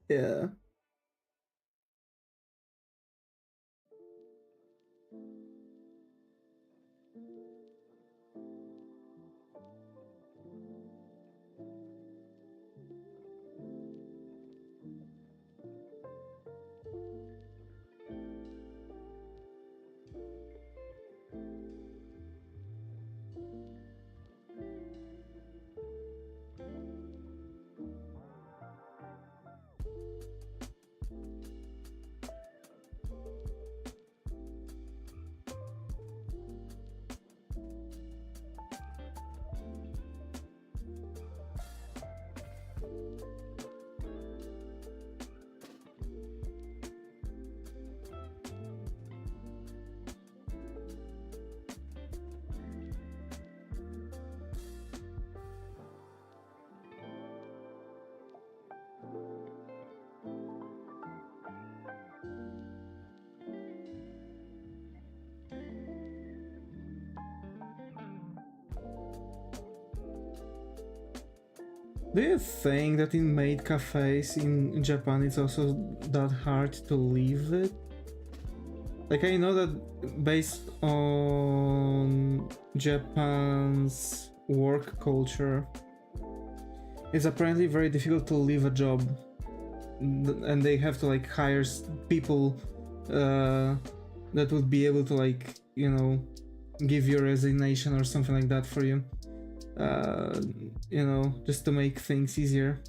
Yeah. Do you think that in maid cafes in Japan it's also that hard to leave it? Like, I know that based on Japan's work culture, it's apparently very difficult to leave a job, and they have to like hire people that would be able to, like, you know, give you a resignation or something like that for you. You know, just to make things easier.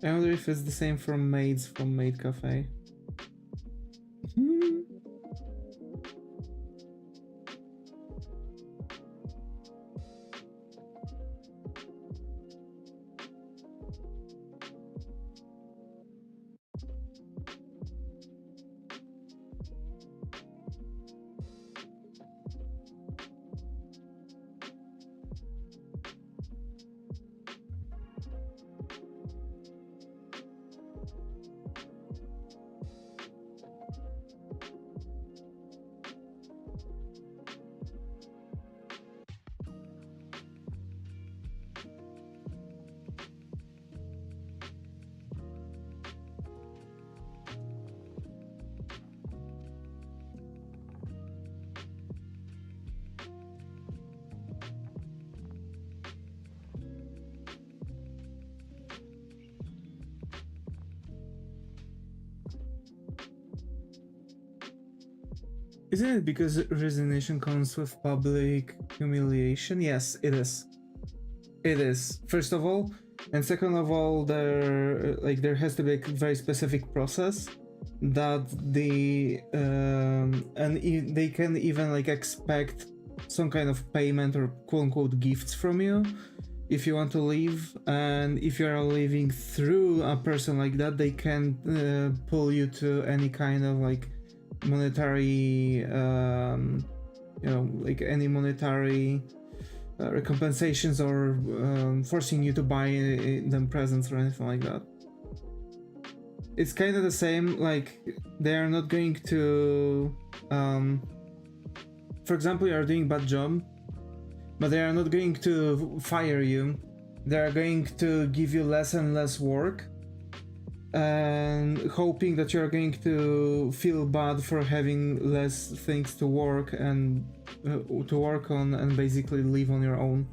I wonder if it's the same for maids from Maid Cafe. Isn't it because resignation comes with public humiliation? Yes, it is. It is. First of all, and second of all, there has to be a very specific process that they can even like expect some kind of payment or quote unquote gifts from you if you want to leave. And if you are leaving through a person like that, they can pull you to any kind of like monetary you know, like any monetary recompensations or forcing you to buy them presents or anything like that. It's kind of the same, like they are not going to for example, you are doing bad job, but they are not going to fire you. They are going to give you less and less work and hoping that you're going to feel bad for having less things to work and to work on and basically live on your own.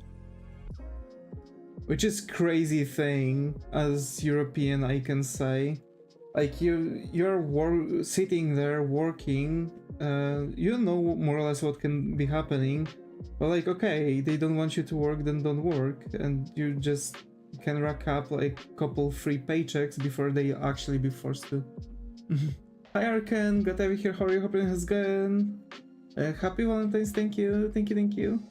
Which is crazy thing as European, I can say. Like you're sitting there working, you know more or less what can be happening, but like, okay, they don't want you to work, then don't work, and you just can rack up like a couple free paychecks before they actually be forced to. Hi Arkan, got over here, how are you? Hoping it's good. Happy Valentine's, thank you, thank you, thank you.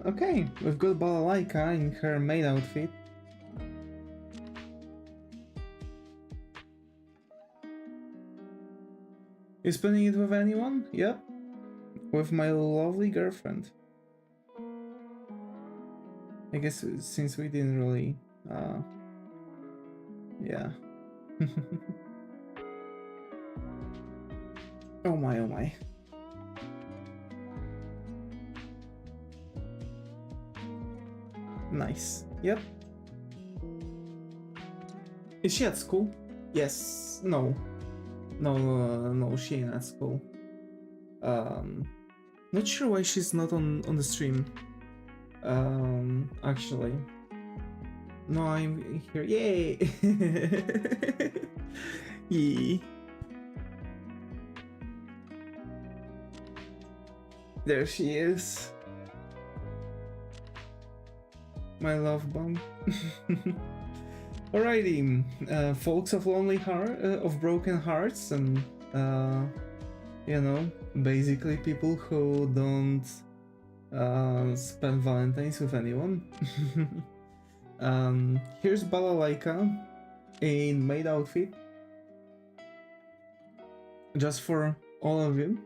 Okay, we've got Balalaika in her maid outfit. You spending it with anyone? Yep. With my lovely girlfriend. I guess since we didn't really... yeah. Oh my, oh my. Nice. Yep. Is she at school? Yes. No. No, she ain't at school. Not sure why she's not on the stream. Actually. No, I'm here. Yay! Yee. There she is. My love bomb. Alrighty, folks of lonely heart, of broken hearts, and you know, basically people who don't spend Valentine's with anyone. Here's Balalaika in maid outfit, just for all of you.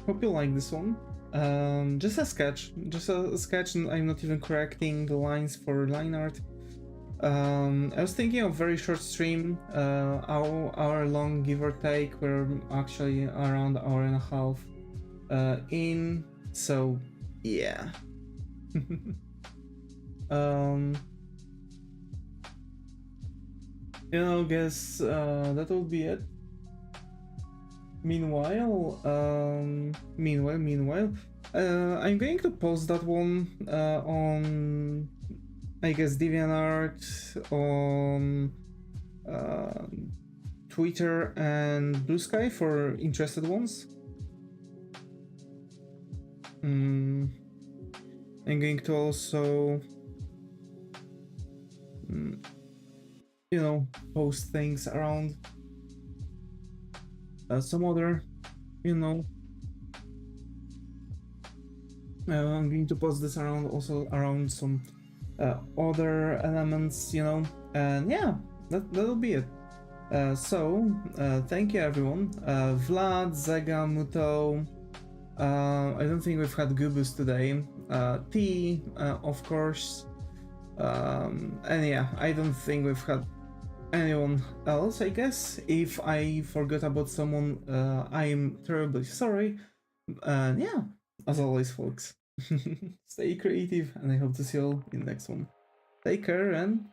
Hope you like this one. Just a sketch, and I'm not even correcting the lines for line art. I was thinking of very short stream, hour long give or take. We're actually around hour and a half in, so yeah. You know, guess that will be it. Meanwhile, I'm going to post that one on, I guess, DeviantArt, on Twitter and Blue Sky for interested ones. I'm going to also, you know, post things around some other, you know, I'm going to post this around also around some other elements, you know, and yeah, that'll be it. So thank you everyone. Vlad, Zega, Muto, I don't think we've had Gubus today. T, of course, and yeah, I don't think we've had anyone else, I guess. If I forgot about someone, I'm terribly sorry. And yeah, as always, folks, stay creative, and I hope to see you all in the next one. Take care and